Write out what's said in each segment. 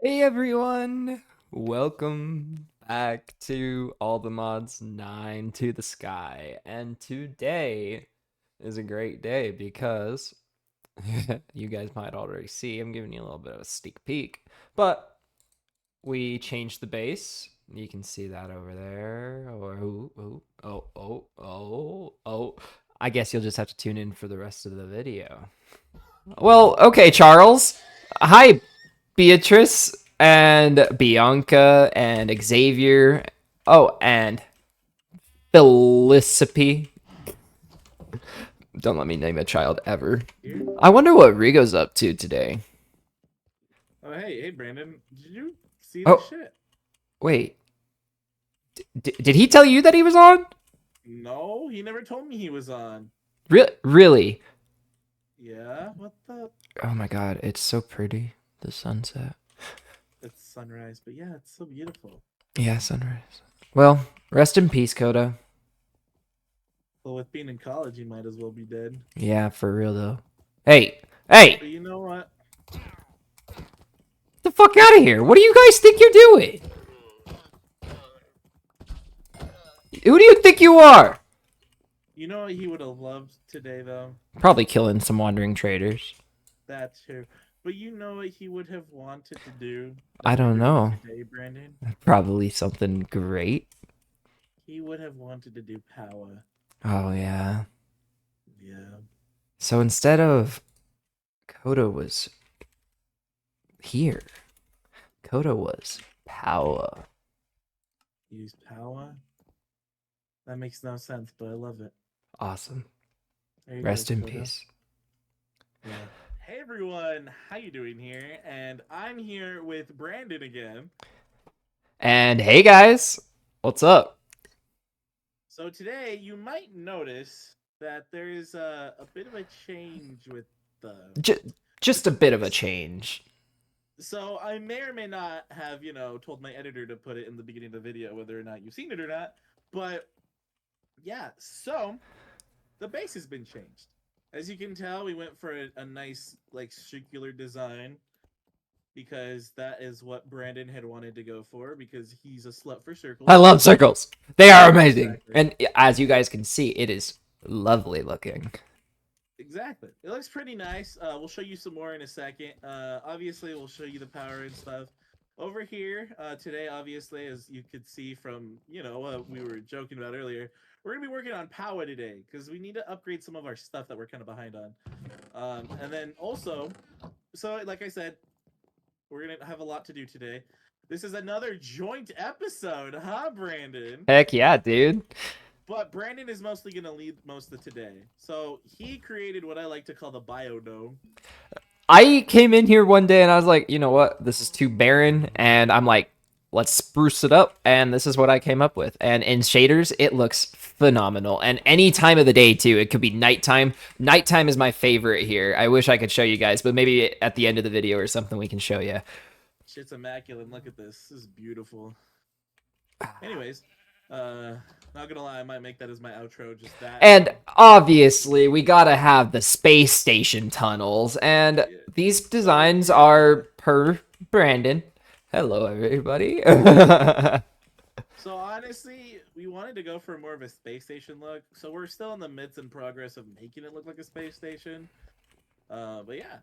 Hey everyone! Welcome back to All the Mods 9 to the Sky. And today is a great day because you guys might already see, I'm giving you a little bit of a sneak peek, but we changed the base. You can see that over there. Oh. I guess you'll just have to tune in for the rest of the video. Well, okay, Charles. Hi, Beatrice and Bianca and Xavier. Oh, and Felicity. Don't let me name a child ever. Here. I wonder what Rigo's up to today. Oh, hey, Brandon. Did you see this Oh, shit? wait. Did he tell you that he was on? No, he never told me he was on. Really? Yeah, what the? Oh my god, it's so pretty. The sunset. It's sunrise, but yeah, it's so beautiful. Yeah, sunrise. Well, rest in peace, Coda. Well, with being in college, you might as well be dead. Yeah, for real though. Hey! But you know what? Get the fuck out of here! What do you guys think you're doing? Who do you think you are? You know what he would have loved today, though? Probably killing some wandering traders. That too. But you know what he would have wanted to do I that we don't were doing know. today, Brandon? Probably something great. He would have wanted to do power. Oh yeah. Yeah. So instead of Koda was here, Koda was power. Use power? That makes no sense, but I love it. Awesome. There you go, Rest in Coda. peace. Yeah. Hey everyone, how you doing here? And I'm here with Brandon again. And hey guys, what's up? So today you might notice that there is a bit of a change with the. J- just a bit of a change. So I may or may not have told my editor to put it in the beginning of the video, whether or not you've seen it or not. But yeah, so the base has been changed. As you can tell, we went for a nice like circular design, because that is what Brandon had wanted to go for, because he's a slut for I circles. love circles. They are amazing. Exactly. And as you guys can see, it is lovely looking. Exactly. It looks pretty nice. We'll show you some more in a second. Obviously, we'll show you the power and stuff. Over here, today, obviously, as you could see from, what we were joking about earlier, we're going to be working on power today, because we need to upgrade some of our stuff that we're kind of behind on. And then also, so like I said, we're going to have a lot to do today. This is another joint episode, huh, Brandon? Heck yeah, dude. But Brandon is mostly going to lead most of today. So he created what I like to call the biodome. I came in here one day and I was like, you know what? This is too barren. And I'm like, let's spruce it up. And this is what I came up with. And in shaders, it looks phenomenal. And any time of the day, too. It could be nighttime. Nighttime is my favorite here. I wish I could show you guys, but maybe at the end of the video or something we can show you. Shit's immaculate. Look at this. This is beautiful. Anyways, not gonna lie, I might make that as my outro. Just that. And obviously, we gotta have the space station tunnels. And Yeah. these designs are per Brandon. Hello, everybody. So honestly, we wanted to go for more of a space station look. So we're still in the midst and progress of making it look like a space station. But yeah,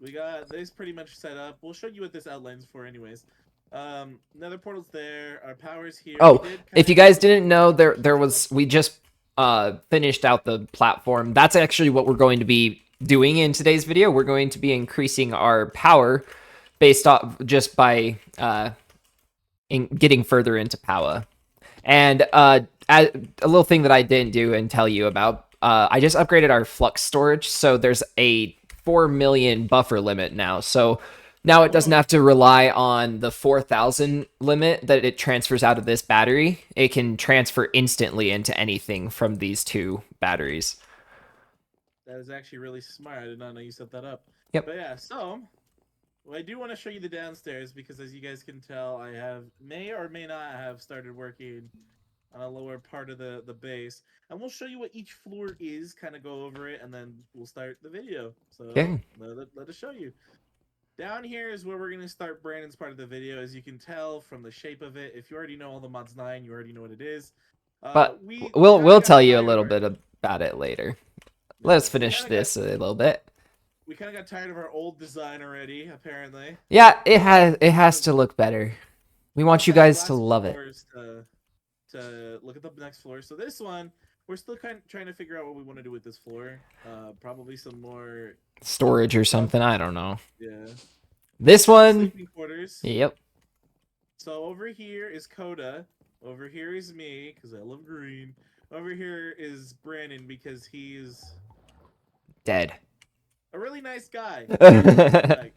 we got this pretty much set up. We'll show you what this outlines for, anyways. Nether portal's there. Our power's here. Oh, if you guys didn't know, there was we just finished out the platform. That's actually what we're going to be doing in today's video. We're going to be increasing our power based off just by getting further into power. And a little thing that I didn't do and tell you about, I just upgraded our flux storage, so there's a 4 million buffer limit now. So now it doesn't have to rely on the 4,000 limit that it transfers out of this battery. It can transfer instantly into anything from these two batteries. That is actually really smart. I did not know you set that up. Yep. But yeah, so well, I do want to show you the downstairs, because as you guys can tell, I may or may not have started working on a lower part of the base. And we'll show you what each floor is, kind of go over it, and then we'll start the video. So Okay. let us show you. Down here is where we're gonna start Brandon's part of the video. As you can tell from the shape of it, if you already know all the mods 9, you already know what it is. But We we'll kind of we'll got tell you a tired of little our bit about it later. yeah, Let us we finish kind of got this a little bit. we kind of got tired of our old design already. Apparently, Yeah, it we has went to look better. We we went want you past guys to last love it. floors to look at the next floor. So this one, we're still kind of trying to figure out what we want to do with this floor. Probably some more Storage or stuff. something, I don't know. Yeah. This This is the one, sleeping quarters. yep, So over here is Coda. Over here is me because I love green. Over here is Brandon because he's dead. a really nice guy. Really nice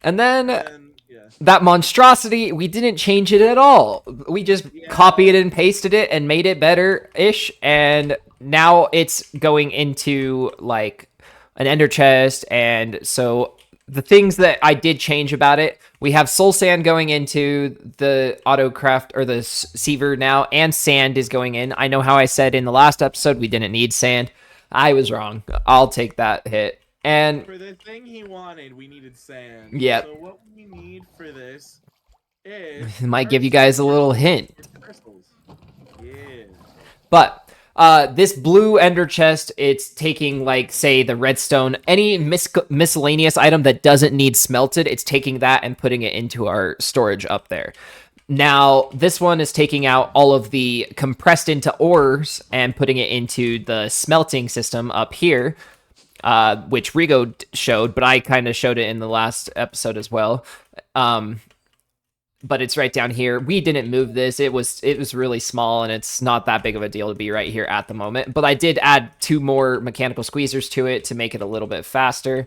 And guy. then And yeah, that monstrosity, we didn't change it at all. We just yeah. copied and pasted it and made it better-ish, and now it's going into like an ender chest. And so the things that I did change about it, we have soul sand going into the autocraft or the Seaver now, and sand is going in. I know how I said in the last episode we didn't need sand. I was wrong. I'll take that hit. And For the thing he wanted, we needed sand. yep, So what we need for this is might give you crystals, guys a little crystals, hint. crystals. Yeah. But this blue ender chest, it's taking like say the redstone, any miscellaneous item that doesn't need smelted, it's taking that and putting it into our storage up there. Now, this one is taking out all of the compressed into ores and putting it into the smelting system up here, which Rigo showed, but I kind of showed it in the last episode as well. But it's right down here. We didn't move this. It was really small, and it's not that big of a deal to be right here at the moment. But I did add 2 more mechanical squeezers to it to make it a little bit faster.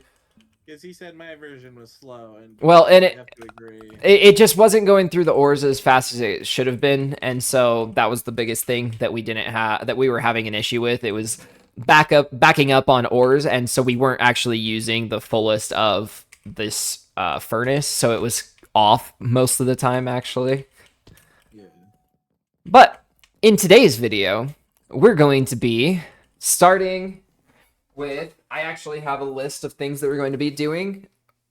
Because he said my version was slow, and Well, and I have to agree. it just wasn't going through the ores as fast as it should have been, and so that was the biggest thing that we didn't have that we were having an issue with. It was backing up on ores, and so we weren't actually using the fullest of this furnace, so it was off most of the time actually. Yeah. But in today's video, we're going to be starting with, I actually have a list of things that we're going to be doing.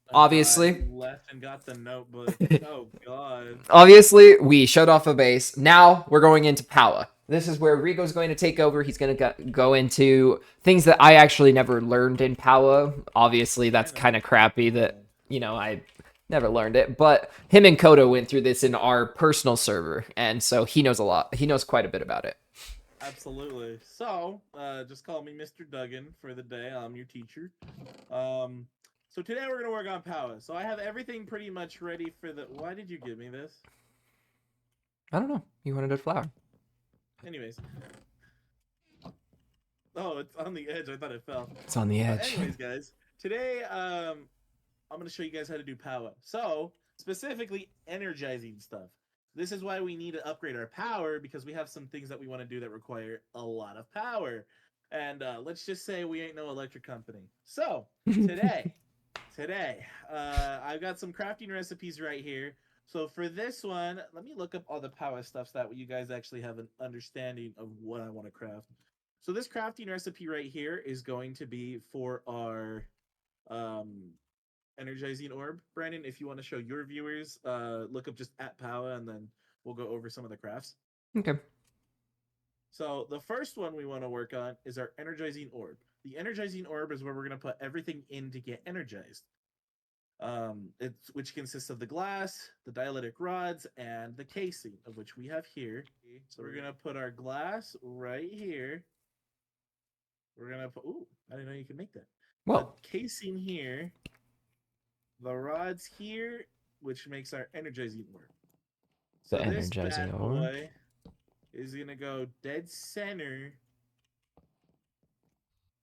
I Obviously, left and got the notebook. Oh God. obviously, we showed off a base. Now we're going into power. This is where Rigo's going to take over. He's going to go into things that I actually never learned in Power. Obviously, that's kind of crappy that, I never learned it. But him and Kodo went through this in our personal server, and so he knows a lot. He knows quite a bit about it. Absolutely. So, just call me Mr. Duggan for the day. I'm your teacher. So today we're gonna work on power. So I have everything pretty much ready for the. Why did you give me this? I don't know. You wanted a flower. Anyways. Oh, it's on the edge. I thought it fell. It's on the edge. Anyways, guys, today I'm gonna show you guys how to do power. So specifically, energizing stuff. This is why we need to upgrade our power because we have some things that we want to do that require a lot of power. And let's just say we ain't no electric company. So today, I've got some crafting recipes right here. So for this one, let me look up all the power stuff so that you guys actually have an understanding of what I want to craft. So this crafting recipe right here is going to be for our um, energizing orb. Brandon, if you want to show your viewers, look up just at power and then we'll go over some of the crafts. Okay. So the first one we want to work on is our energizing orb. The energizing orb is where we're going to put everything in to get energized. Which consists of the glass, the dielectric rods, and the casing, of which we have here. So we're gonna put our glass right here. We're gonna put. Ooh, I didn't know you could make that. Well, The casing here, the rods here, which makes our energizing orb. So the this energizing bad orb. boy is gonna go dead center.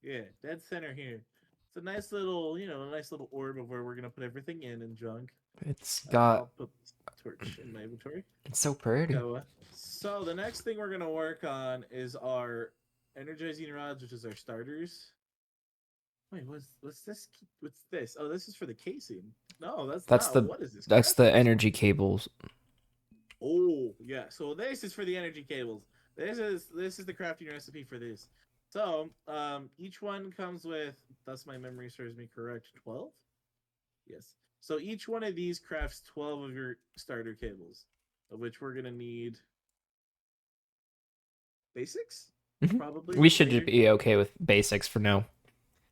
Yeah, dead center here. It's a nice little, a nice little orb of where we're gonna put everything in and junk. It's got. I'll put this torch in my inventory. It's so pretty. So the next thing we're gonna work on is our energizing rods, which is our starters. Wait, what's this? What's this? Oh, this is for the casing. No, that's That's not. the. What is this? That's the energy cables. Oh yeah. So this is for the energy cables. This is the crafting recipe for this. So each one comes with. Thus, my memory serves me correct. 12. Yes. So each one of these crafts 12 of your starter cables, of which we're gonna need basics, Mhm. probably We should just later. be okay with basics for now.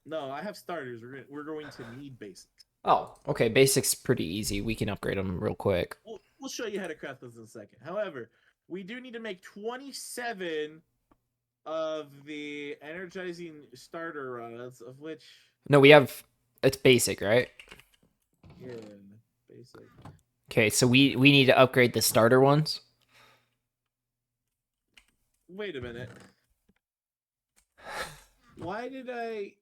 No, I have starters. We're going to need basics. Oh, okay. Basics pretty easy. We can upgrade them real quick. We'll show you how to craft those in a second. However, we do need to make 27 of the energizing starter rods, of which No, we have. It's basic, right? yeah, basic. Okay, so we need to upgrade the starter ones. Wait a minute. Why did I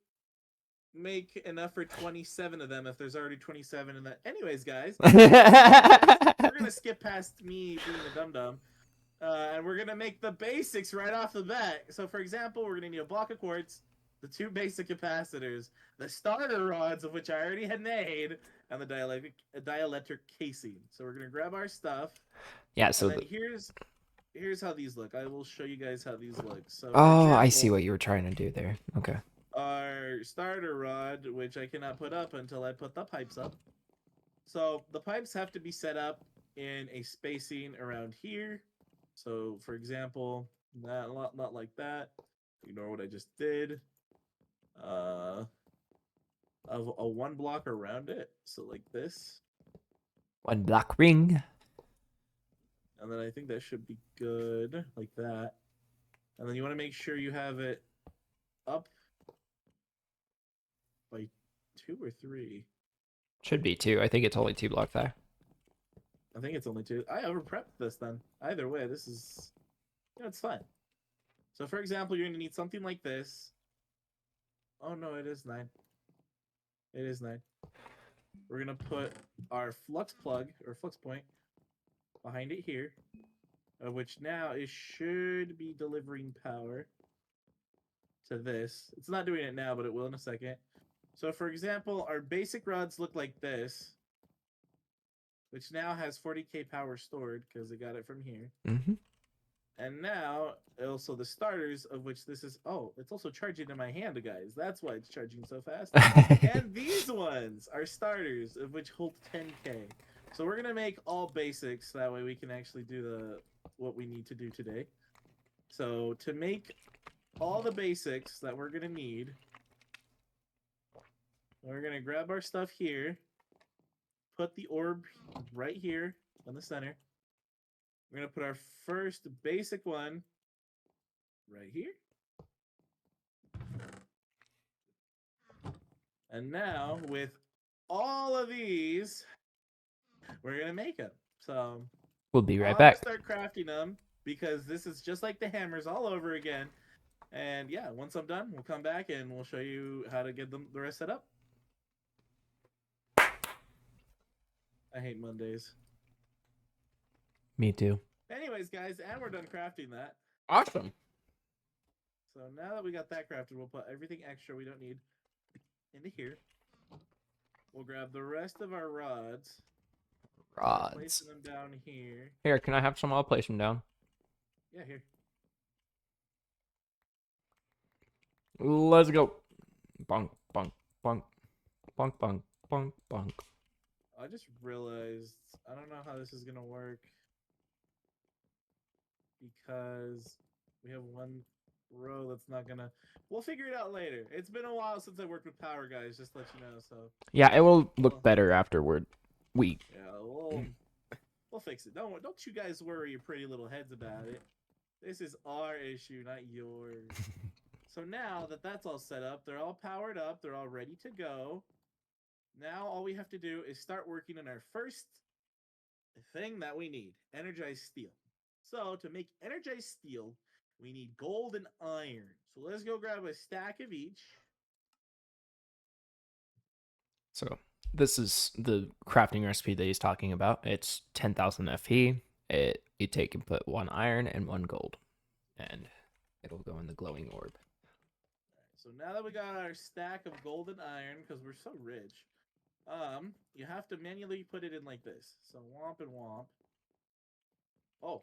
make enough for 27 of them if there's already 27 in that? Anyways, guys, we're gonna skip past me being a dum dum. And we're gonna make the basics right off the bat. So, for example, we're gonna need a block of quartz, the two basic capacitors, the starter rods, of which I already had made, and the dielectric casing. So we're gonna grab our stuff, Yeah. and So then the. here's how these look. I will show you guys how these look. So, for Oh, I see example, what you were trying to do there. Okay. our starter rod, which I cannot put up until I put the pipes up. So the pipes have to be set up in a spacing around here. So, for example, not like that. Ignore what I just did. Uh, of a one block around it. So like this, One black ring. and then I think that should be good, like that. And then you want to make sure you have it up by 2 or 3. Should be two. I think it's only two blocks high. I think it's only 2. I over prepped this then. Either way, this is it's fine. So, for example, you're gonna need something like this. Oh no, it is 9. It is 9. We're gonna put our flux plug or flux point behind it here, which now it should be delivering power to this. It's not doing it now, but it will in a second. So, for example, our basic rods look like this, which now has 40k power stored because I got it from here. Mm-hmm. And now also the starters, of which this is. Oh, it's also charging in my hand, guys. That's why it's charging so fast. And these ones are starters, of which hold 10k. So we're gonna make all basics. That way we can actually do what we need to do today. So to make all the basics that we're gonna need, we're gonna grab our stuff here, put the orb right here in the center. We're gonna put our first basic one right here. And now with all of these, we're gonna make them. So We'll be right I'm gonna back. start crafting them because this is just like the hammers all over again. And yeah, once I'm done, we'll come back and we'll show you how to get the rest set up. I hate Mondays. Me too. Anyways, guys, and we're done crafting that. Awesome. So now that we got that crafted, we'll put everything extra we don't need into here. We'll grab the rest of our rods. Rods. Placing them down here. Here, can I have some? I'll place them down. Yeah, here. Let's go. Bonk, bonk, bonk, bonk, bonk, bonk, bonk. I just realized I don't know how this is gonna work because we have one row that's not gonna. We'll figure it out later. It's been a while since I worked with power guys, just to let you know. So Yeah, it will look better afterward. yeah, we'll fix it. Don't you guys worry your pretty little heads about it. This is our issue, not yours. So now that that's all set up, they're all powered up, they're all ready to go. Now all we have to do is start working on our first thing that we need, energized steel. So to make energized steel, we need gold and iron. So let's go grab a stack of each. So this is the crafting recipe that he's talking about. It's 10,000 FP. You take and put 1 iron and 1 gold, and it'll go in the glowing orb. So now that we got our stack of gold and iron, because we're so rich, you have to manually put it in like this. So womp and womp. Oh,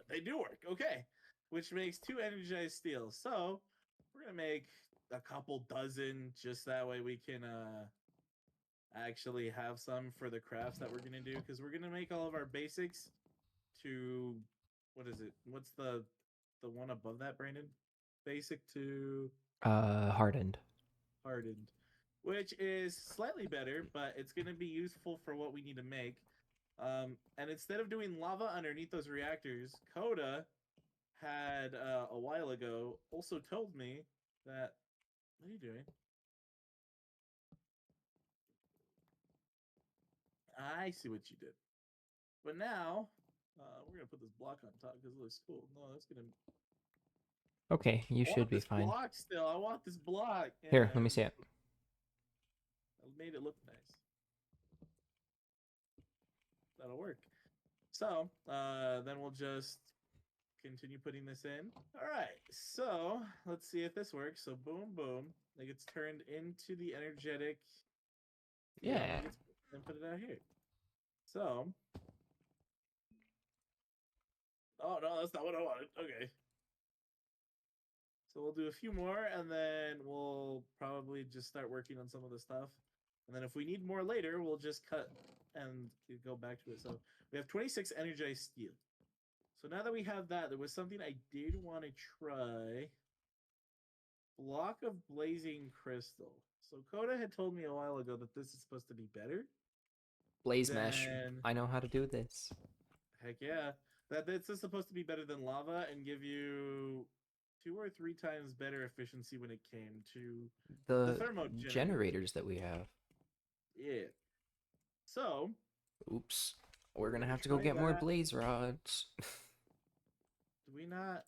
they do work. Okay, which makes 2 energized steel. So we're gonna make a couple dozen, just that way we can actually have some for the crafts that we're gonna do because we're gonna make all of our basics to what is it? What's the one above that, Brandon? Basic to Hardened. hardened, which is slightly better, but it's gonna be useful for what we need to make. And instead of doing lava underneath those reactors, Coda had a while ago also told me that. What are you doing? I see what you did. But now, we're gonna put this block on top because it looks cool. No, that's gonna. Okay, you I should want be this fine. block still. I want this block. Here, let Yeah, me see it. I made it look nice. That'll work. So, then we'll just continue putting this in. All right. So let's see if this works. So boom, boom. Like it's turned into the energetic field. Yeah. Like it's then put it out here. So, oh no, that's not what I wanted. Okay. So we'll do a few more, and then we'll probably just start working on some of the stuff. And then if we need more later, we'll just cut and go back to it. So we have 26 energized steel. So now that we have that, there was something I did want to try. Block of blazing crystal. So Coda had told me a while ago that this is supposed to be better Blaze mesh. than I know how to do this. heck yeah. That this is supposed to be better than lava and give you 2 or 3 times better efficiency when it came to the The thermo generators. generators that we have. Yeah. So Oops. We're we're gonna gonna have to go try get more that. blaze rods. Do we not?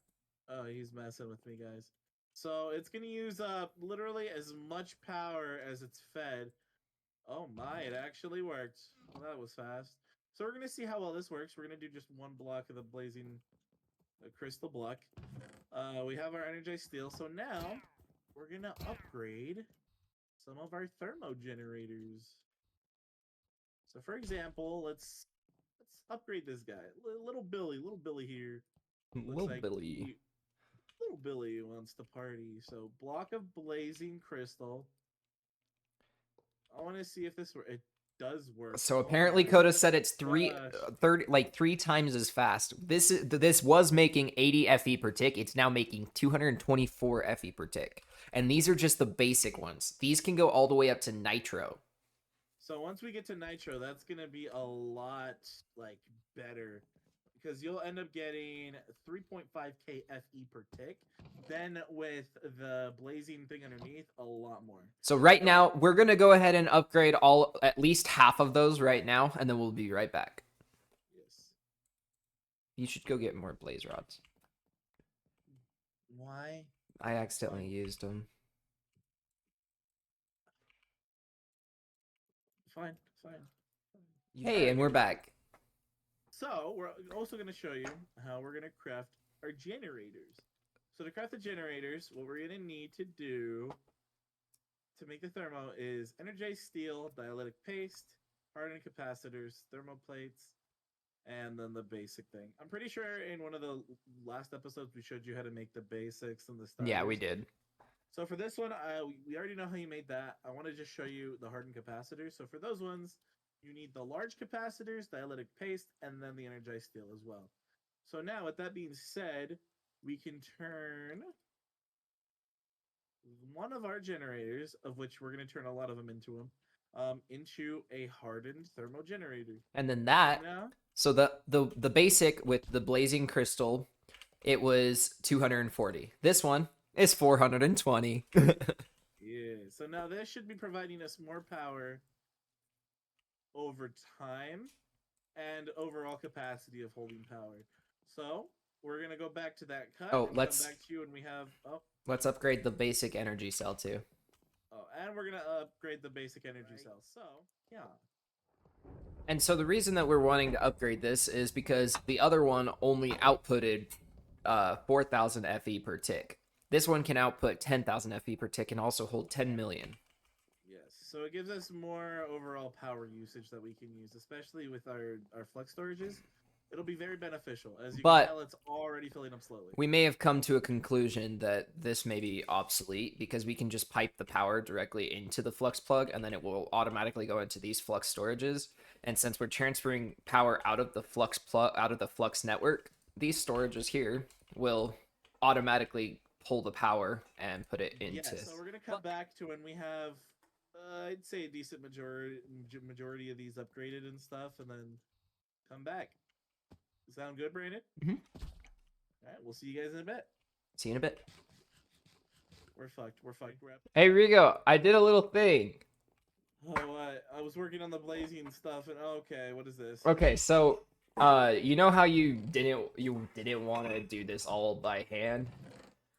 Oh, he's messing with me, guys. So it's gonna use up literally as much power as it's fed. Oh my, it actually worked. Well, that was fast. So we're gonna see how well this works. We're gonna do just one block of the blazing crystal block. We have our energized steel. So now we're gonna upgrade some of our thermo generators. So for example, let's upgrade this guy, little Billy. Little Billy here looks Little like Billy. little Billy wants to party. So block of blazing crystal. I want to see if it does work. So Oh apparently my Coda said it's gosh. 30 like 3 times as fast. This was making 80 FE per tick. It's now making 224 FE per tick. And these are just the basic ones. These can go all the way up to nitro. So once we get to nitro, that's gonna be a lot like better because you'll end up getting 3.5k FE per tick. Then with the blazing thing underneath, a lot more. So right So now, we're going to go ahead and upgrade at least half of those right now, and then we'll be right back. yes. You should go get more blaze rods. Why? I accidentally Fine. used them. Fine. Fine. Hey, and we're back. So we're also going to show you how we're going to craft our generators. So to craft the generators, what we're going to need to do to make the thermo is energized steel, dielectric paste, hardened capacitors, thermoplates, and then the basic thing. I'm pretty sure in one of the last episodes we showed you how to make the basics and the Yeah, we starters. did. So for this one, we already know how you made that. I want to just show you the hardened capacitors. So for those ones, you need the large capacitors, dielectric paste, and then the energized steel as well. So now, with that being said, we can turn one of our generators, of which we're going to turn a lot of them into a hardened thermo generator. And then that, Now, so the basic with the blazing crystal, it was 240. This one is 420. yeah. So now this should be providing us more power over time and overall capacity of holding power. So we're gonna go back to that cut Oh, and come let's back to you when we have let's upgrade the basic energy cell too. and we're gonna upgrade the basic energy cells. So yeah. And so the reason that we're wanting to upgrade this is because the other one only outputted 4,000 FE per tick. This one can output 10,000 FE per tick and also hold 10 million. Yes. So it gives us more overall power usage that we can use, especially with our flex storages. It'll be very beneficial. As you can But tell, it's already filling up slowly. we may have come to a conclusion that this may be obsolete because we can just pipe the power directly into the flux plug and then it will automatically go into these flux storages. And since we're transferring power out of the flux plug out of the flux network, these storages here will automatically pull the power and put it into. Yeah, so we're gonna cut back to when we have, I'd say, a decent majority of these upgraded and stuff, and then come back. Sound good, Brandon? Mhm. All right, we'll see you guys in a bit. See you in a bit. We're fucked. We're fucked. We're up. Hey Rigo, I did a little thing. Oh, I was working on the blazing stuff, and okay, what is this? Okay, so you know how you didn't want to do this all by hand?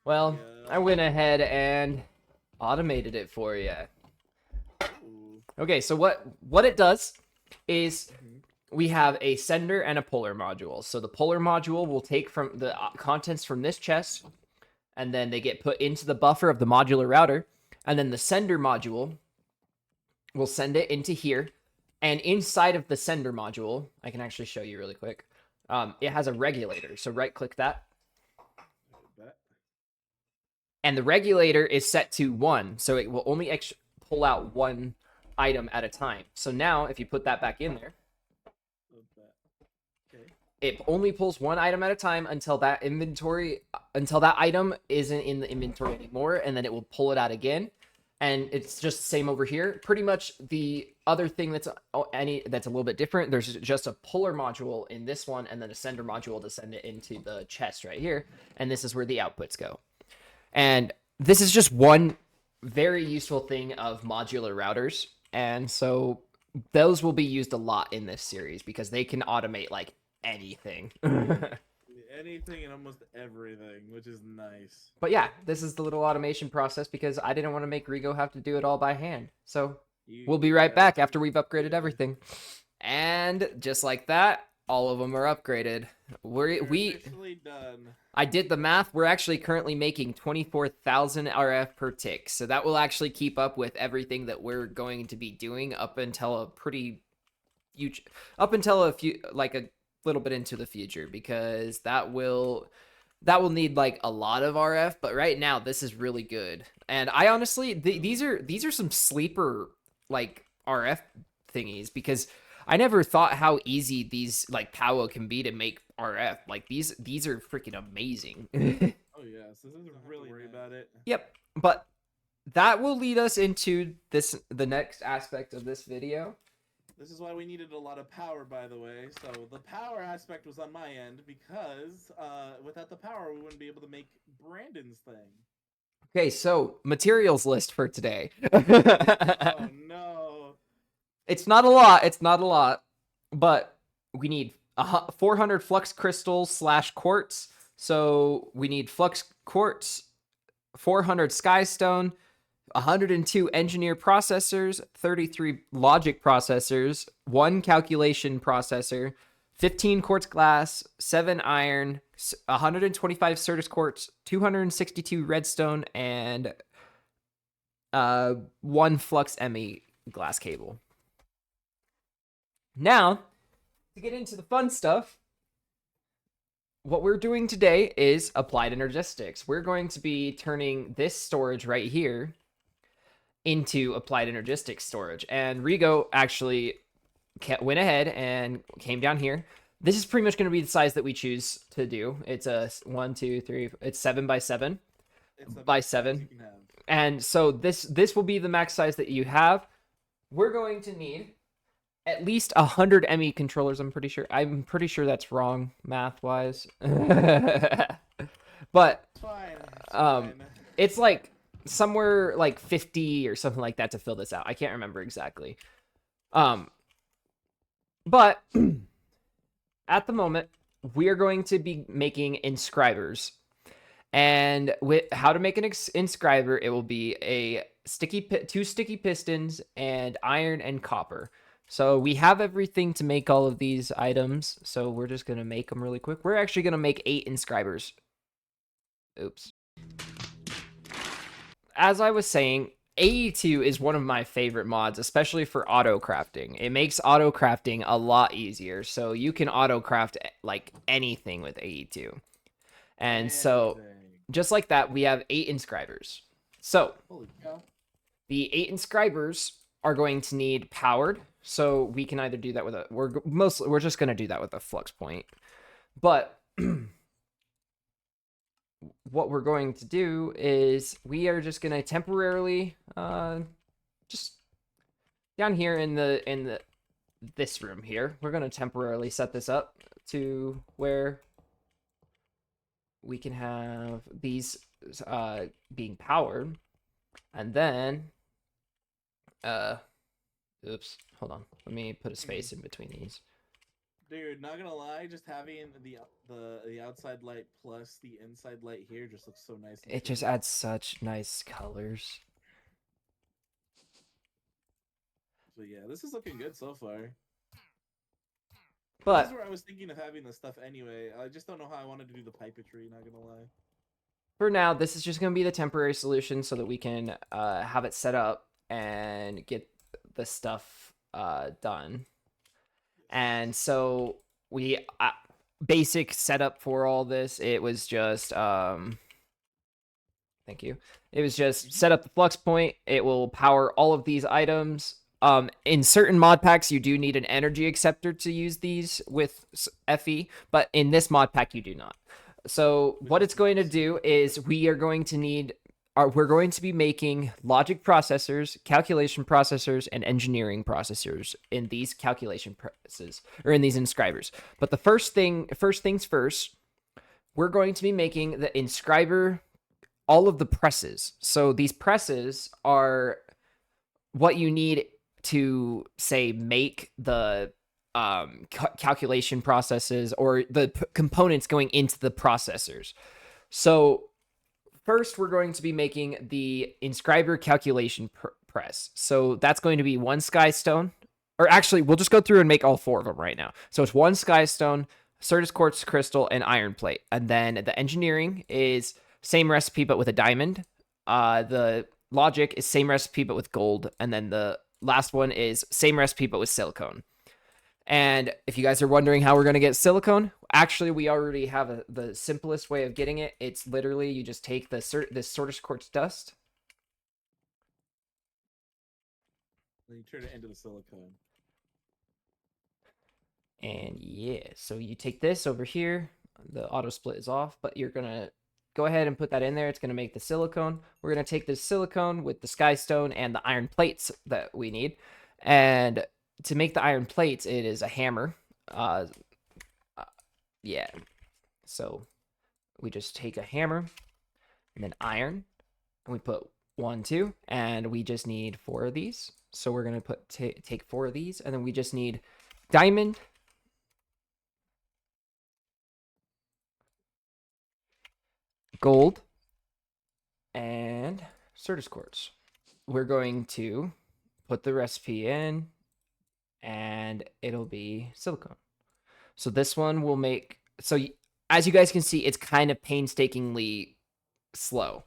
Well, Yeah. I went ahead and automated it for you. Ooh. Okay, so what it does is Mhm. we have a sender and a polar module. So the polar module will take from the contents from this chest, and then they get put into the buffer of the modular router, and then the sender module will send it into here. And inside of the sender module, I can actually show you really quick. It has a regulator. So right click that. And the regulator is set to 1. So it will only pull out one item at a time. So now if you put that back in there, Okay. it only pulls one item at a time until that item isn't in the inventory anymore. And then it will pull it out again. And it's just the same over here. Pretty much the other thing that's a little bit different, there's just a puller module in this one and then a sender module to send it into the chest right here. And this is where the outputs go. And this is just one very useful thing of modular routers. And so those will be used a lot in this series because they can automate like anything. Anything and almost everything, which is nice. But yeah, this is the little automation process because I didn't want to make Rigo have to do it all by hand. So we'll be right back after we've upgraded everything. And just like that, all of them are upgraded. We're officially done. I did the math. We're actually currently making 24,000 RF per tick. So that will actually keep up with everything that we're going to be doing up until a little bit into the future, because that will need like a lot of RF, but right now this is really good. And I honestly these are some sleeper like RF thingies, because I never thought how easy these like Powo can be to make RF. Like these are freaking amazing. Oh yes, this is really worry about it. Yep. But that will lead us into the next aspect of this video. This is why we needed a lot of power, by the way. So the power aspect was on my end because without the power, we wouldn't be able to make Brandon's thing. Okay, so materials list for today. Oh no! It's not a lot. It's not a lot, but we need 400 flux crystals / quartz. So we need flux quartz, 400 skystone, 102 engineer processors, 33 logic processors, 1 calculation processor, 15 quartz glass, 7 iron, 125 Certus quartz, 262 redstone, and 1 flux ME glass cable. Now, to get into the fun stuff, what we're doing today is applied energistics. We're going to be turning this storage right here into applied energistics storage. And Rigo actually went ahead and came down here. This is pretty much going to be the size that we choose to do. It's a 1, 2, 3, it's 7 by 7 by 7. And so this will be the max size that you have. We're going to need at least 100 ME controllers. I'm pretty sure that's wrong math wise. But it's like somewhere like 50 or something like that to fill this out. I can't remember exactly. But at the moment, we are going to be making inscribers. And with how to make an inscriber, it will be a 2 sticky pistons and iron and copper. So we have everything to make all of these items. So we're just going to make them really quick. We're actually going to make 8 inscribers. Oops. As I was saying, AE2 is one of my favorite mods, especially for auto crafting. It makes auto crafting a lot easier. So you can auto craft like anything with AE2. And so Anything. just like that, we have 8 inscribers. So Holy cow. the 8 inscribers are going to need powered. So we can either do that with a we're just going to do that with a flux point. But what we're going to do is we are just going to temporarily just down here in the this room here, we're going to temporarily set this up to where we can have these being powered. And then oops, hold on, let me put a space in between these. Dude, not gonna lie, just having the outside light plus the inside light here just looks so nice and It just pretty. adds such nice colors. But yeah, this is looking good so far. This is But where I was thinking of having this stuff anyway. I just don't know how I wanted to do the pipetry, not gonna lie. for now, this is just going to be the temporary solution so that we can have it set up and get the stuff done. And so we basic setup for all this, it was just thank you. It was just set up the flux point. It will power all of these items. In certain mod packs, you do need an energy acceptor to use these with FE, but in this mod pack, you do not. So what it's going to do is we are going to need we're going to be making logic processors, calculation processors, and engineering processors in these calculation presses or in these inscribers. But the first things first, we're going to be making the inscriber all of the presses. So these presses are what you need to say make the calculation processes or the components going into the processors. So first, we're going to be making the inscriber calculation press. So that's going to be 1 sky stone, or actually, we'll just go through and make all 4 of them right now. So it's 1 sky stone, Certus quartz crystal, and iron plate. And then the engineering is same recipe but with a diamond. The logic is same recipe but with gold, and then the last one is same recipe but with silicone. And if you guys are wondering how we're going to get silicone, actually, we already have the simplest way of getting it. It's literally you just take this Certus quartz dust. Then you turn it into the silicone. And yeah, so you take this over here. The auto split is off, but you're going to go ahead and put that in there. It's going to make the silicone. We're going to take this silicone with the sky stone and the iron plates that we need. And to make the iron plates, it is a hammer. Yeah. So we just take a hammer and then iron, and we put 1, 2, and we just need 4 of these. So we're gonna take 4 of these, and then we just need diamond, gold, and Certus quartz. We're going to put the recipe in, and it'll be silicone. So this one will make, so as you guys can see, it's kind of painstakingly slow.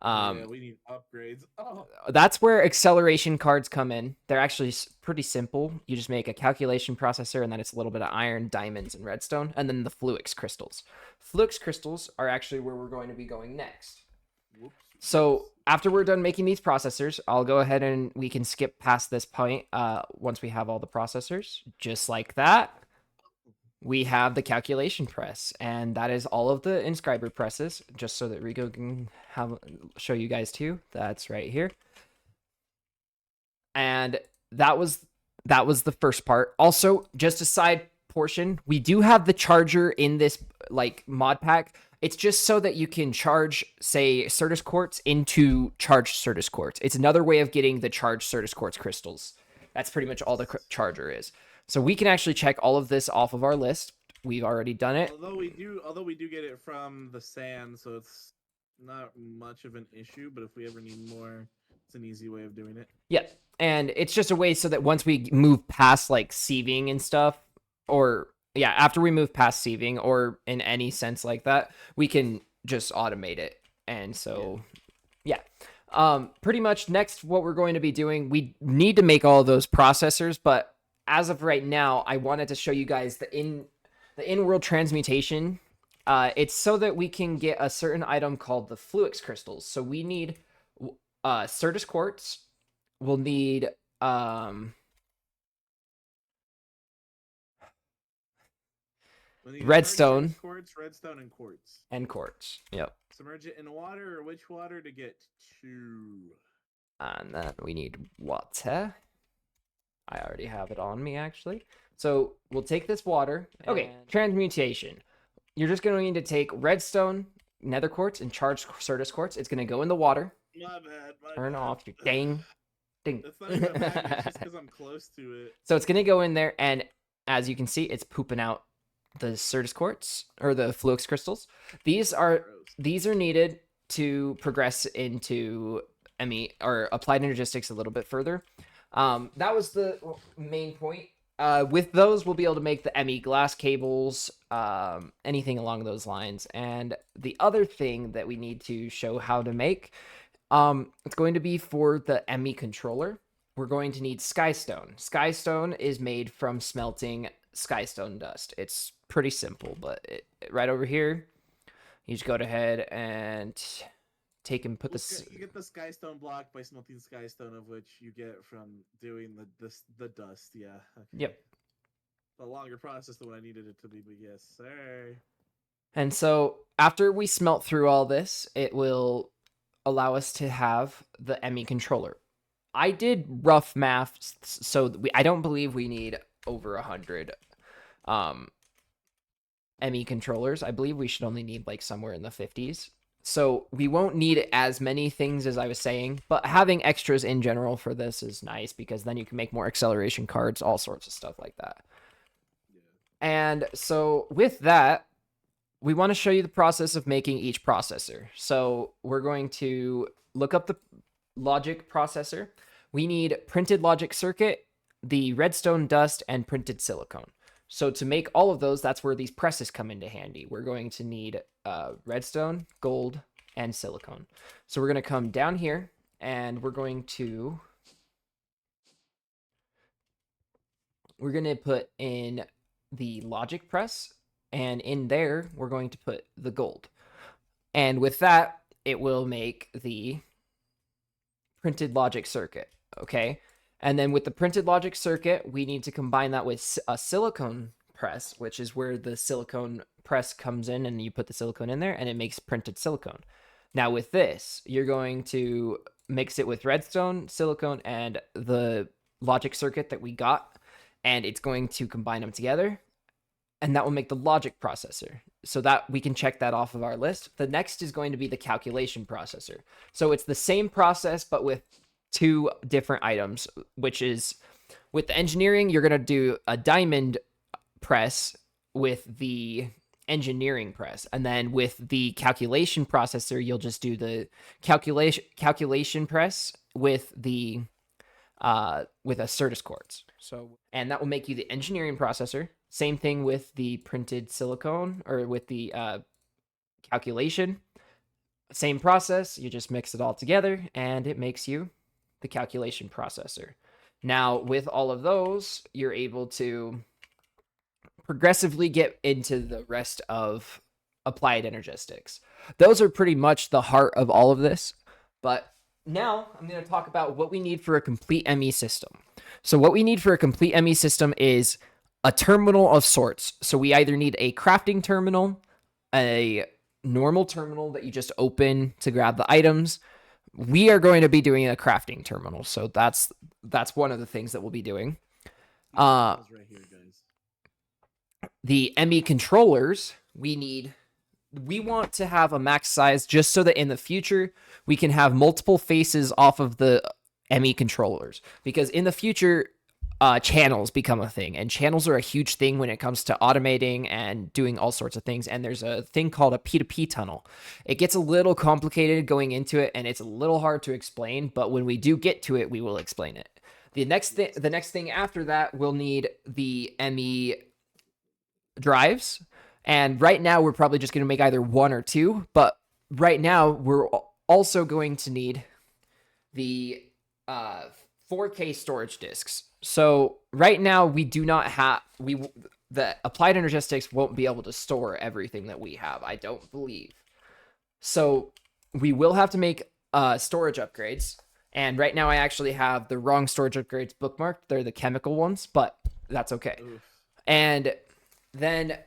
Yeah, we need upgrades. Oh. That's where acceleration cards come in. They're actually pretty simple. You just make a calculation processor, and then it's a little bit of iron, diamonds, and redstone, and then the Fluix crystals. Fluix crystals are actually where we're going to be going next. Whoops. So after we're done making these processors, I'll go ahead and we can skip past this point once we have all the processors. Just like that, we have the calculation press, and that is all of the inscriber presses, just so that Rigo can show you guys too. That's right here. And that was the first part. Also, just a side portion, we do have the charger in this like mod pack. It's just so that you can charge, say, Certus quartz into charged Certus quartz. It's another way of getting the charged Certus quartz crystals. That's pretty much all the charger is. So we can actually check all of this off of our list. We've already done it. Although we do get it from the sand, so it's not much of an issue. But if we ever need more, it's an easy way of doing it. Yeah, and it's just a way so that once we move past like sieving and stuff, or yeah, after we move past sieving or in any sense like that, we can just automate it. And so, yeah. Pretty much next, what we're going to be doing, we need to make all of those processors, but as of right now, I wanted to show you guys the in-world transmutation. It's so that we can get a certain item called the Fluix crystals. So we need Certus quartz. We'll need We need redstone quartz, redstone, and quartz. and quartz. Yep. Submerge it in water, or which water to get to? And then we need water. I already have it on me, actually. So we'll take this water. Okay, transmutation. You're just going to need to take redstone, nether quartz, and charged Certus quartz. It's going to go in the water. My bad. Turn off your dang. Ding. That's not even bad. It's just because I'm close to it. So it's going to go in there, and as you can see, it's pooping out the Certus quartz, or the Fluix crystals. These are needed to progress into ME, or applied energistics, a little bit further. That was the main point. With those, we'll be able to make the ME glass cables, anything along those lines. And the other thing that we need to show how to make, it's going to be for the ME controller. We're going to need skystone. Skystone is made from smelting skystone dust. It's pretty simple, but right over here, you just go ahead and take and put this. You get the skystone block by smelting skystone, of which you get from doing the dust. Yeah. Okay. Yep. A longer process than what I needed it to be, but yes, sir. And so after we smelt through all this, it will allow us to have the ME controller. I did rough math, so I don't believe we need over 100 ME controllers. I believe we should only need like somewhere in the 50s. So we won't need as many things as I was saying, but having extras in general for this is nice, because then you can make more acceleration cards, all sorts of stuff like that. Yeah. And so with that, we want to show you the process of making each processor. So we're going to look up the logic processor. We need printed logic circuit, the redstone dust, and printed silicone. So to make all of those, that's where these presses come into handy. We're going to need redstone, gold, and silicone. So we're going to come down here, and we're going to put in the logic press, and in there, we're going to put the gold. And with that, it will make the printed logic circuit, okay? And then with the printed logic circuit, we need to combine that with a silicone press, which is where the silicone press comes in, and you put the silicone in there, and it makes printed silicone. Now with this, you're going to mix it with redstone, silicone, and the logic circuit that we got, and it's going to combine them together, and that will make the logic processor. So that we can check that off of our list. The next is going to be the calculation processor. So it's the same process, but with two different items, which is with the engineering, you're going to do a diamond press with the engineering press. And then with the calculation processor, you'll just do the calculation press with the with a Certus quartz. So, and that will make you the engineering processor. Same thing with the printed silicone, or with the calculation. Same process, you just mix it all together, and it makes you the calculation processor. Now, with all of those, you're able to progressively get into the rest of applied energistics. Those are pretty much the heart of all of this. But now I'm going to talk about what we need for a complete ME system. So what we need for a complete ME system is a terminal of sorts. So we either need a crafting terminal, a normal terminal that you just open to grab the items. We are going to be doing a crafting terminal. So that's one of the things that we'll be doing. Right here, guys. The ME controllers, we want to have a max size just so that in the future we can have multiple faces off of the ME controllers, because in the future channels become a thing, and channels are a huge thing when it comes to automating and doing all sorts of things. And there's a thing called a P2P tunnel. It gets a little complicated going into it, and it's a little hard to explain, but when we do get to it, we will explain it. The next thing after that, we'll need the ME drives. And right now we're probably just going to make either one or two, but right now we're also going to need the 4K storage disks. So right now we do not have the applied energetics won't be able to store everything that we have. I don't believe. So we will have to make storage upgrades. And right now I actually have the wrong storage upgrades bookmarked. They're the chemical ones, but that's okay. Oof. And then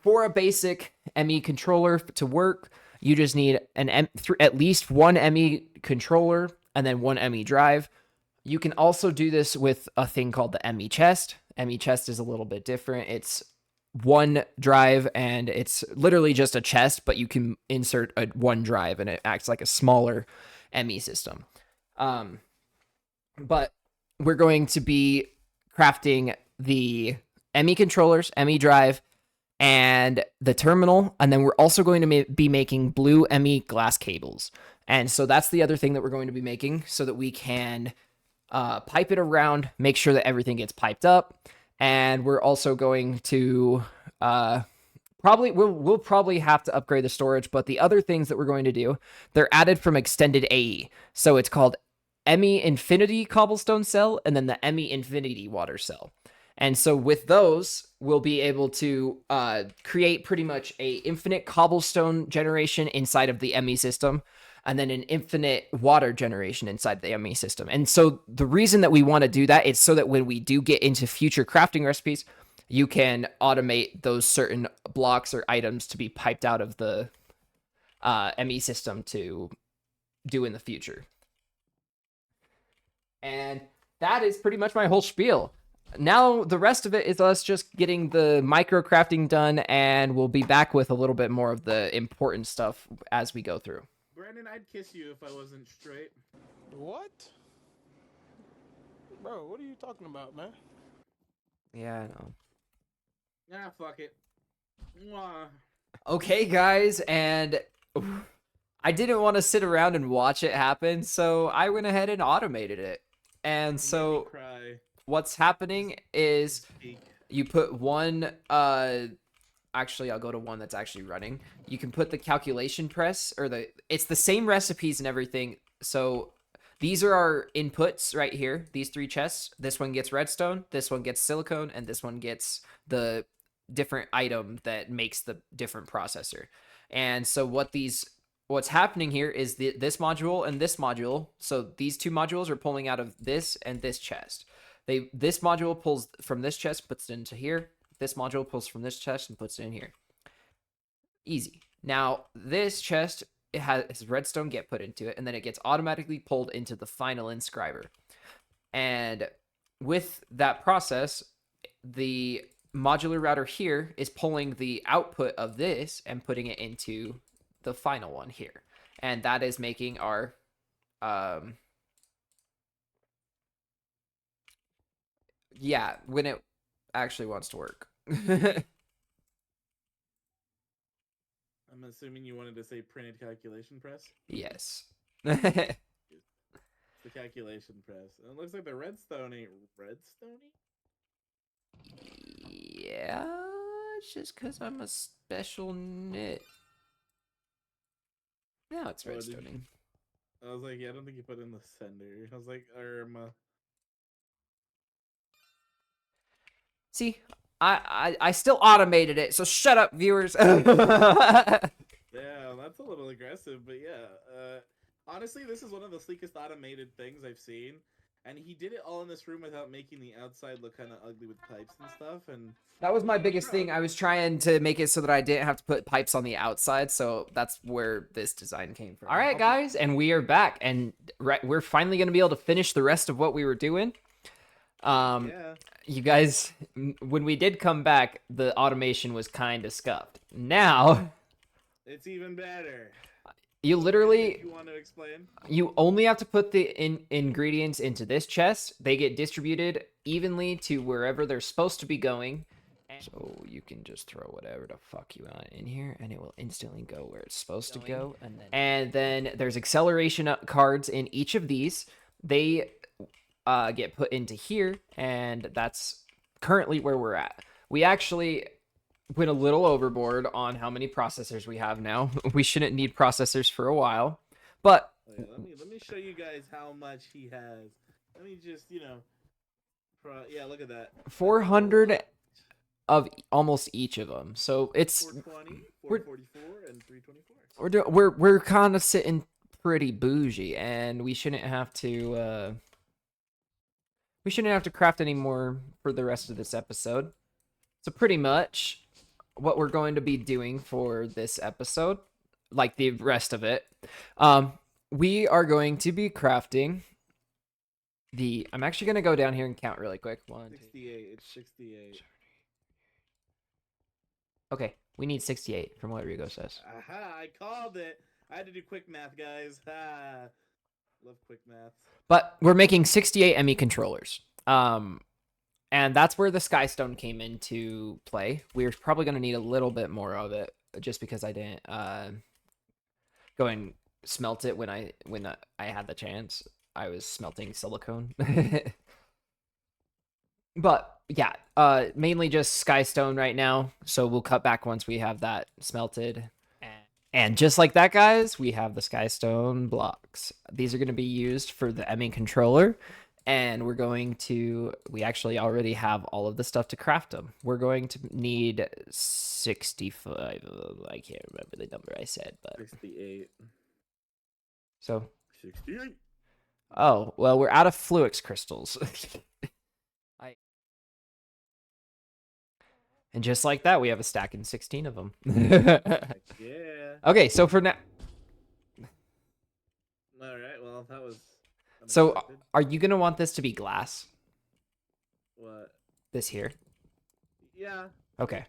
for a basic ME controller to work, you just need at least one ME controller and then one ME drive. You can also do this with a thing called the ME chest. ME chest is a little bit different. It's one drive and it's literally just a chest, but you can insert one drive and it acts like a smaller ME system. But we're going to be crafting the ME controllers, ME drive, and the terminal. And then we're also going to be making blue ME glass cables. And so that's the other thing that we're going to be making so that we can pipe it around, make sure that everything gets piped up. And we're also going to we'll probably have to upgrade the storage, but the other things that we're going to do, they're added from extended AE. So it's called ME Infinity Cobblestone Cell and then the ME Infinity Water Cell. And so with those, we'll be able to create pretty much a infinite cobblestone generation inside of the ME system, and then an infinite water generation inside the ME system. And so the reason that we want to do that is so that when we do get into future crafting recipes, you can automate those certain blocks or items to be piped out of the ME system to do in the future. And that is pretty much my whole spiel. Now the rest of it is us just getting the micro crafting done, and we'll be back with a little bit more of the important stuff as we go through. Brandon, I'd kiss you if I wasn't straight. What? Bro, what are you talking about, man? Yeah, I know. Nah, fuck it. Mwah. Okay, guys, and I didn't want to sit around and watch it happen, so I went ahead and automated it. And so Cry. what's happening is Speak. you put one actually I'll go to one that's actually running. You can put the calculation press or it's the same recipes and everything. So these are our inputs right here, these three chests. This one gets redstone, this one gets silicone, and this one gets the different item that makes the different processor. And so what's happening here is this module and this module. So these two modules are pulling out of this and this chest. This module pulls from this chest, puts it into here. This module pulls from this chest and puts it in here. Easy. Now, this chest, it has redstone get put into it, and then it gets automatically pulled into the final inscriber. And with that process, the modular router here is pulling the output of this and putting it into the final one here. And that is making our yeah, when it actually wants to work. I'm assuming you wanted to say printed calculation press. Yes. It's the calculation press. And it looks like the redstone ain't redstone-y? Yeah, it's just because I'm a special knit. Now it's Oh, did you- redstoning. I was like, yeah, I don't think you put in the sender. I was like, See, I still automated it, so shut up, viewers. yeah, that's a little aggressive, but yeah. Honestly, this is one of the sleekest automated things I've seen. And he did it all in this room without making the outside look kind of ugly with pipes and stuff. And That was my biggest thing. I was trying to make it so that I didn't have to put pipes on the outside, so that's where this design came from. All right, guys, and we are back, and we're finally going to be able to finish the rest of what we were doing. yeah. You guys, when we did come back, the automation was kind of scuffed. Now, It's even better. you literally, You want to explain? you only have to put the ingredients into this chest. They get distributed evenly to wherever they're supposed to be going. So you can just throw whatever the fuck you want in here, and it will instantly go where it's supposed to go. And then there's acceleration cards in each of these. They get put into here, and that's currently where we're at. We actually went a little overboard on how many processors we have now. We shouldn't need processors for a while, but Wait, let me show you guys how much he has. Let me just yeah, look at that. That's a 400 lot. of almost each of them. So it's 420, we're 444, and 324. we're kind of sitting pretty bougie, and we shouldn't have to craft any more for the rest of this episode. So pretty much what we're going to be doing for this episode, like the rest of it, um, we are going to be crafting the. I'm actually going to go down here and count really quick. 1, 2. 68. It's 68. Okay, we need 68 from what Rigo says. Aha! I called it. I had to do quick math, guys. Ha! Love quick math. But we're making 68 ME controllers. And that's where the Skystone came into play. We're probably going to need a little bit more of it just because I didn't go and smelt it when I had the chance. I was smelting silicone. But yeah, mainly just Skystone right now. So we'll cut back once we have that smelted. And just like that, guys, we have the Skystone blocks. These are going to be used for the ME controller. And we actually already have all of the stuff to craft them. We're going to need 65. I can't remember the number I said, but 68. so 68. oh, well, we're out of Fluix crystals. And just like that, we have a stack and 16 of them. Heck yeah. Okay, so for now, All right. Well, that was. so unexpected. are you going to want this to be glass? What? This here? Yeah. Okay.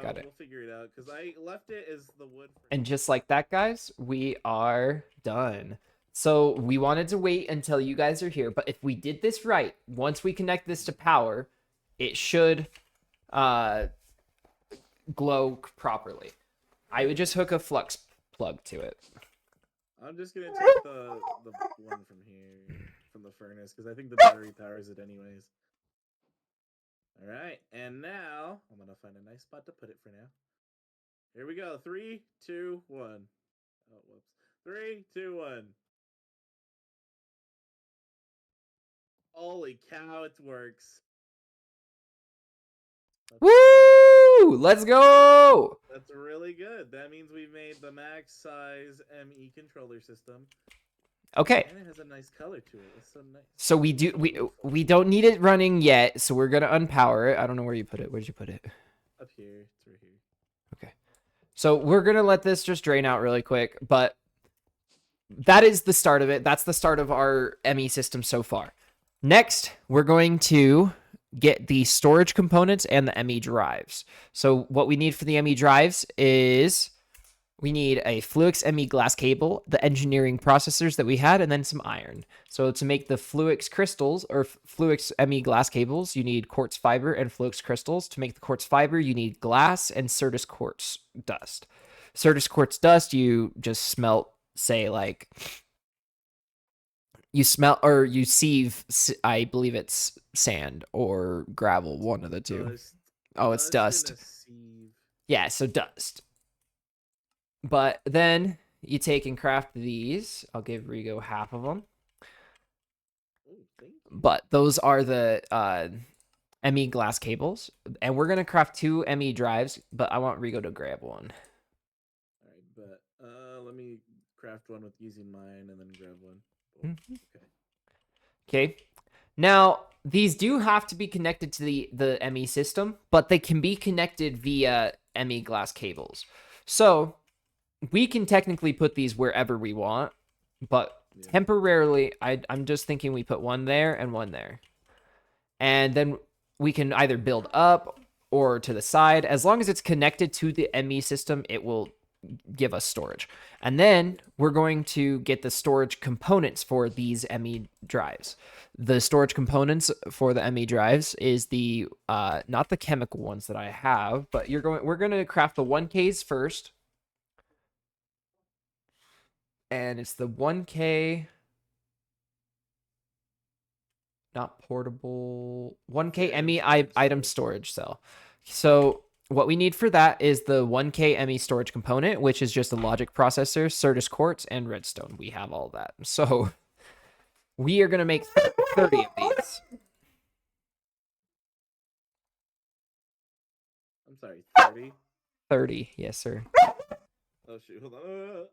Got it. We'll figure it out because I left it as the wood. And just like that, guys, we are done. So we wanted to wait until you guys are here, but if we did this right, once we connect this to power, it should glow properly. I would just hook a flux plug to it. I'm just gonna take the one from here, from the furnace, because I think the battery powers it anyways. All right, and now I'm gonna find a nice spot to put it for now. Here we go. 3, 2, 1. Oh, whoops. 3, 2, 1. Holy cow, it works. Woo! Let's go! That's really good. That means we made the max size ME controller system. Okay. And it has a nice color to it. It's so nice. So we don't need it running yet, so we're gonna unpower it. I don't know where you put it. Where'd you put it? Up here. It's right here. Okay. So we're gonna let this just drain out really quick, but that is the start of it. That's the start of our ME system so far. Next, we're going to get the storage components and the ME drives. So what we need for the ME drives is we need a Fluix ME glass cable, the engineering processors that we had, and then some iron. So to make the Fluix crystals or Fluix ME glass cables, you need quartz fiber and Fluix crystals. To make the quartz fiber, you need glass and Certus quartz dust. Certus quartz dust, you just smelt, say, like, you smelt or you sieve, I believe it's sand or gravel, one of the two. Oh, it's dust. Yeah, so dust. But then you take and craft these. I'll give Rigo half of them. But those are the ME glass cables. And we're going to craft 2 ME drives, but I want Rigo to grab one. All right, but let me craft one with using mine and then grab one. Mm-hmm. Okay. Okay. Now, these do have to be connected to the ME system, but they can be connected via ME glass cables. So we can technically put these wherever we want, but temporarily, I'm just thinking we put one there and one there. And then we can either build up or to the side. As long as it's connected to the ME system, it will give us storage. And then we're going to get the storage components for these ME drives. The storage components for the ME drives is the not the chemical ones that I have, but we're going to craft the 1Ks first. And it's the 1K, not portable, 1K ME item storage cell. So what we need for that is the 1K ME storage component, which is just a logic processor, Certus quartz, and redstone. We have all that. So we are going to make 30 of these. I'm sorry, 30? 30, yes, sir. Oh, shoot. Hold on.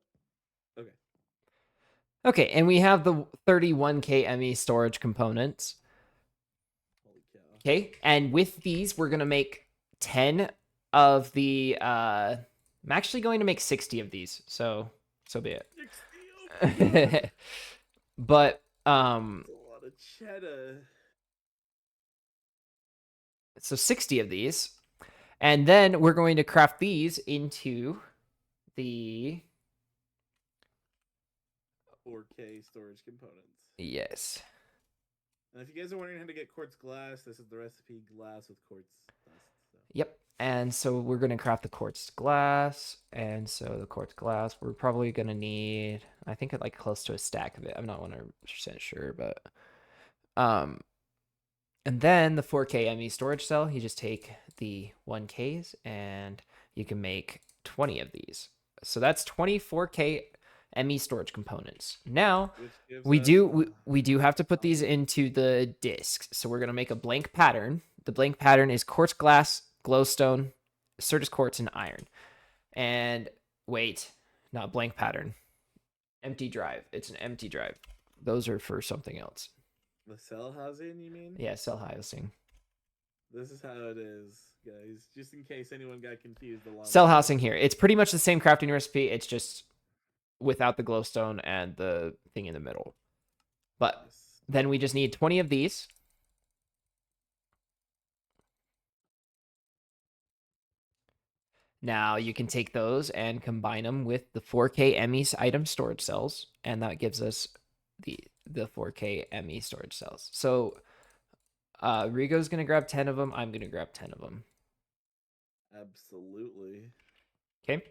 Okay. Okay, and we have the 31K ME storage components. Holy cow. Okay, and with these, we're going to make 10 of the... I'm actually going to make 60 of these, so be it. 60? But, That's a lot of cheddar. so 60 of these. And then we're going to craft these into the... 4K storage components. Yes. And if you guys are wondering how to get quartz glass, this is the recipe: glass with quartz dust. So. Yep. And so we're going to craft the quartz glass. And so the quartz glass, we're probably going to need, I think, like close to a stack of it. I'm not 100% sure, but... And then the 4K ME storage cell, you just take the 1Ks and you can make 20 of these. So that's 24K ME storage components. Now, we do have to put these into the disks. So we're going to make a blank pattern. The blank pattern is quartz glass, glowstone, Certus quartz, and iron. And wait, not blank pattern. Empty drive. It's an empty drive. Those are for something else. The cell housing, you mean? Yeah, cell housing. This is how it is, guys. Just in case anyone got confused. Cell housing here. It's pretty much the same crafting recipe. It's just without the glowstone and the thing in the middle. But Yes. then we just need 20 of these. Now you can take those and combine them with the 4K ME item storage cells, and that gives us the 4K ME storage cells. So Rigo's going to grab 10 of them. I'm going to grab 10 of them. Absolutely. Okay.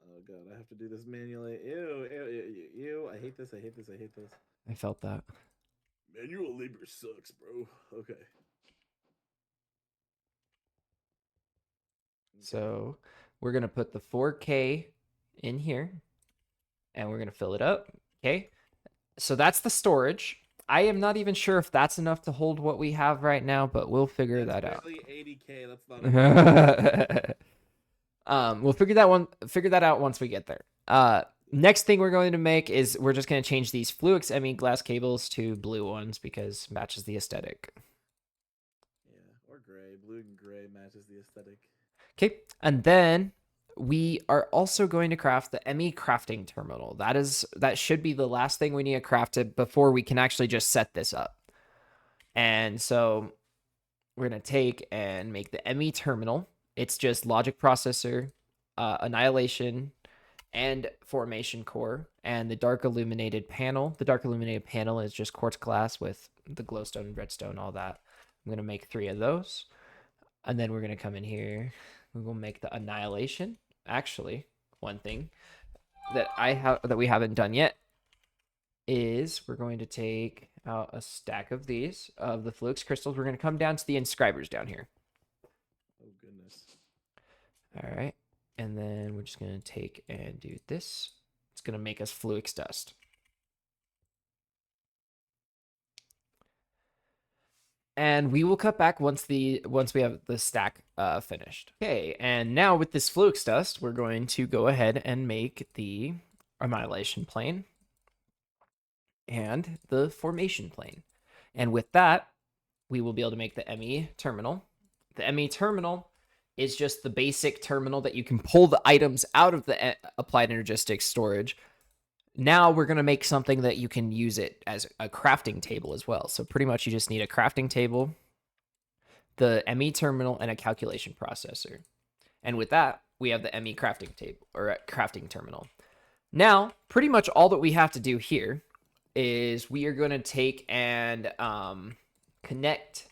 Oh god, I have to do this manually. Ew, ew, ew, ew. I hate this, I hate this, I hate this. I felt that. Manual labor sucks, bro. Okay. So we're going to put the 4K in here, and we're going to fill it up. Okay. So that's the storage. I am not even sure if that's enough to hold what we have right now, but we'll figure that out. 80K. That's not enough. We'll figure that out once we get there. Next thing we're going to make is we're just going to change these Fluix ME glass cables to blue ones because matches the aesthetic. Yeah, or gray. Blue and gray matches the aesthetic. Okay, and then we are also going to craft the ME crafting terminal. That should be the last thing we need to craft it before we can actually just set this up. And so we're going to take and make the ME terminal. It's just logic processor, annihilation, and formation core, and the dark illuminated panel. The dark illuminated panel is just quartz glass with the glowstone, redstone, all that. I'm going to make 3 of those. And then we're going to come in here. We will make the annihilation. Actually, one thing that we haven't done yet is we're going to take out a stack of these, of the Fluix crystals. We're going to come down to the inscribers down here. Oh, goodness. All right. And then we're just going to take and do this. It's going to make us Fluix dust. And we will cut back once we have the stack finished. Okay, and now with this Fluix dust, we're going to go ahead and make the annihilation plane and the formation plane. And with that, we will be able to make the ME terminal. The ME terminal is just the basic terminal that you can pull the items out of the applied energistic storage. Now we're going to make something that you can use it as a crafting table as well. So pretty much you just need a crafting table, the ME terminal, and a calculation processor. And with that, we have the ME crafting table or crafting terminal. Now, pretty much all that we have to do here is we are going to take and connect.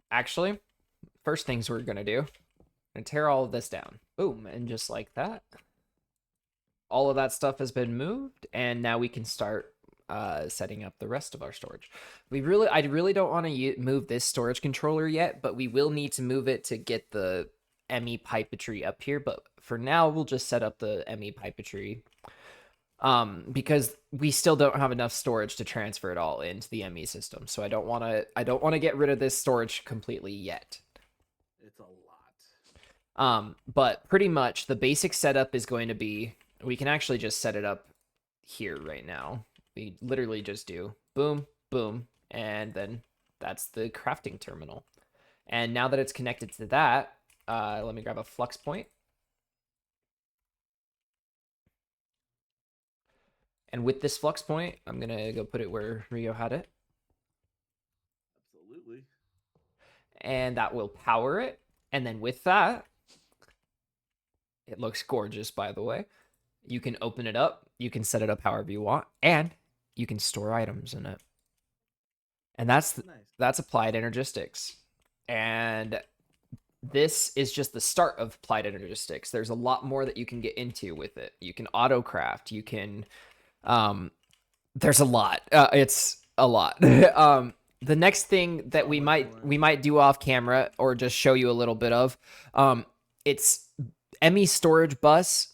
Actually, first things we're going to do, and tear all of this down. Boom, and just like that. All of that stuff has been moved, and now we can start setting up the rest of our storage. I really don't want to move this storage controller yet, but we will need to move it to get the ME pipetry up here. But for now, we'll just set up the ME pipetry because we still don't have enough storage to transfer it all into the ME system. So I don't want to get rid of this storage completely yet. It's a lot. But pretty much the basic setup is going to be, we can actually just set it up here right now. We literally just do boom, boom, and then that's the crafting terminal. And now that it's connected to that, let me grab a flux point. And with this flux point, I'm going to go put it where Rigo had it. Absolutely. And that will power it. And then with that, it looks gorgeous, by the way. You can open it up. You can set it up however you want. And you can store items in it. And that's applied energistics. And this is just the start of applied energistics. There's a lot more that you can get into with it. You can auto craft. You can... there's a lot. It's a lot. The next thing that we might do off camera or just show you a little bit of, it's ME storage bus.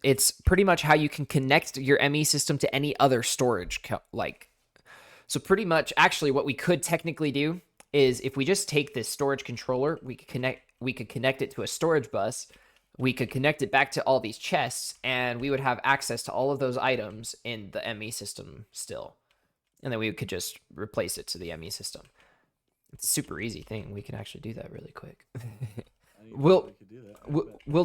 It's pretty much how you can connect your ME system to any other storage. So pretty much, actually, what we could technically do is if we just take this storage controller, we could connect it to a storage bus. We could connect it back to all these chests, and we would have access to all of those items in the ME system still. And then we could just replace it to the ME system. It's a super easy thing. We can actually do that really quick. We'll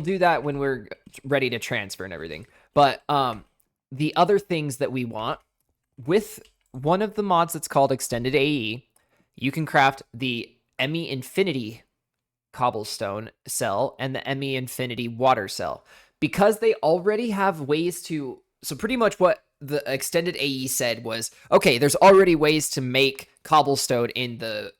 do that when we're ready to transfer and everything. But the other things that we want, with one of the mods that's called Extended AE, you can craft the ME Infinity cobblestone cell and the ME Infinity water cell. Because they already have ways to... So pretty much what the Extended AE said was, okay, there's already ways to make cobblestone in the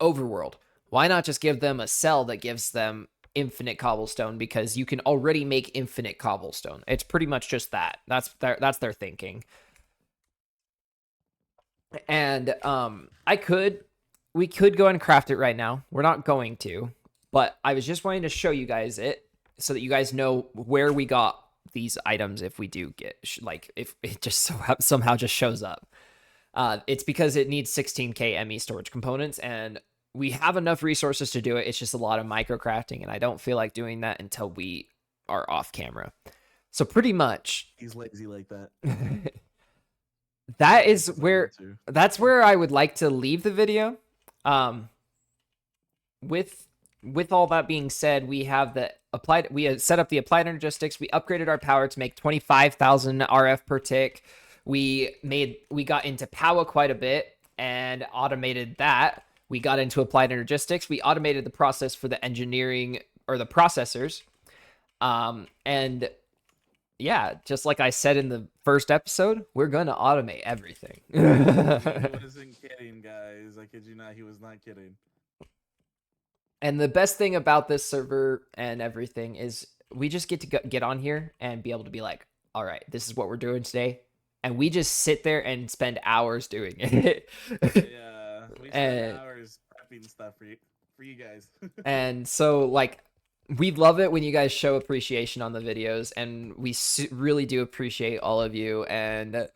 overworld. Why not just give them a cell that gives them infinite cobblestone, because you can already make infinite cobblestone. It's pretty much just that. That's their thinking. And we could go and craft it right now. We're not going to, but I was just wanting to show you guys it so that you guys know where we got these items if we do get, if it just somehow just shows up. It's because it needs 16k ME storage components, and we have enough resources to do it. It's just a lot of microcrafting, and I don't feel like doing that until we are off camera. So pretty much... He's lazy like that. That's where I would like to leave the video. With all that being said, we have set up the applied energistics. We upgraded our power to make 25,000 RF per tick. We got into power quite a bit and automated that. We got into applied energistics. We automated the process for the engineering or the processors. And yeah, just like I said in the first episode, we're going to automate everything. He wasn't kidding, guys. I kid you not, he was not kidding. And the best thing about this server and everything is we just get to get on here and be able to be like, all right, this is what we're doing today. And we just sit there and spend hours doing it. Yeah, we spend hours prepping stuff for you guys. And so, we love it when you guys show appreciation on the videos, and we really do appreciate all of you. And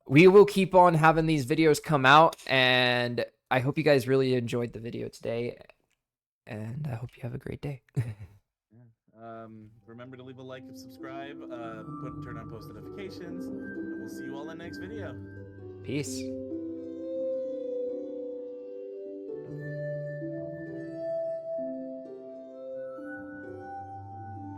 we will keep on having these videos come out, and I hope you guys really enjoyed the video today, and I hope you have a great day. Remember to leave a like and subscribe, turn on post notifications, and we'll see you all in the next video. Peace.